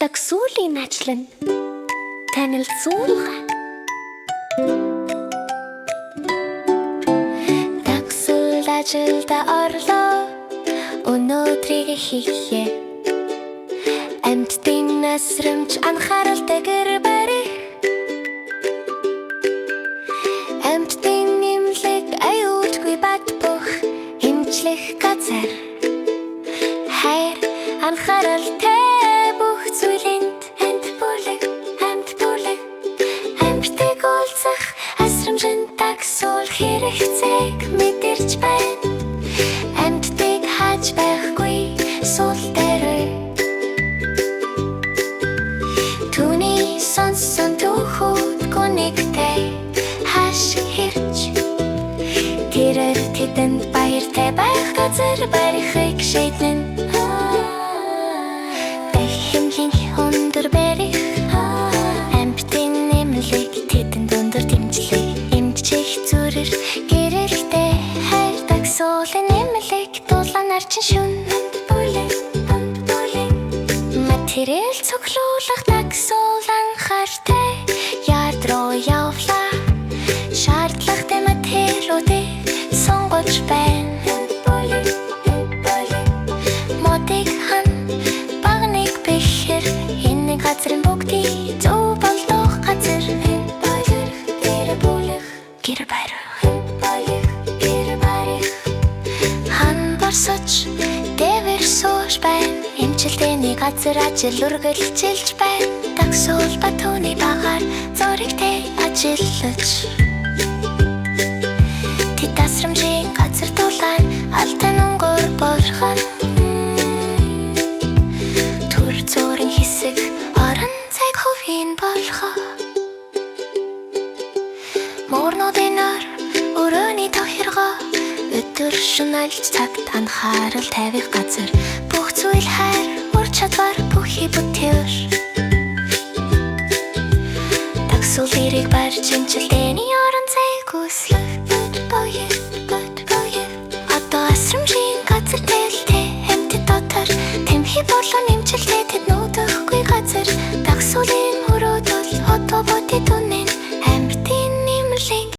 Таксуулийн ажил нь танилцуулга. Таксуул ажилда орлоо өнөөдрийг хийхээ. Амьтдын насрамж анхааралтай гэр барих. Амьтдын нэмлэг аюулгүй бат бөх хэмжлэх газар. Хайр анхааралтай бүх зүйлэнд амьд бүлэг амьтдыг уулзах асрамжин таксуул хэрэгцээг мэдэрч байна. Амьтдыг хааж байхгүй суул дээр түүний сонсон түүхүүд гүнигтэй хаш хэрч тэрээр тэдэнд баяртай байх газар барихыг шийднэ. Хэмлэн өндөр барих амьтдын нэмлэг тэдэнд өндөр дэмжлэг эмчих зүрэр гэрэлтэй хайр таксуулын нэмлэг дулаанаар чин шүн бүлэг материал цуглуулах таксуул анхаартай яард руу явлаа шаардлагатай материалуудыг сонгож байна. Модыг хан багныг бэхэр энэ газрын бүгдий зөв болох газар гэр барих хан барсаж дэвэр сууж байна. Эмчилгээний газар ажил үргэлжилж байна. Таксуул ба түүний багаар зуригтэй ажиллаж тэд тасрамжийн газар дулаан алдан өнгөөр борхон түр зургийн хэсэг орон цаг хувийн болохоо морнодынаар өрөөний тохиргоо өдөр шөнө алж цагт анхаарал тавих газар бүх зүйл хайр ур чадвар бүхий бүтээр таксуул ирэг барьж эмчилгээний орон цаг үслэх одоо асрамжийн газар тэлтэй амьтд дотор тэмхий болон эмчилгээ тэд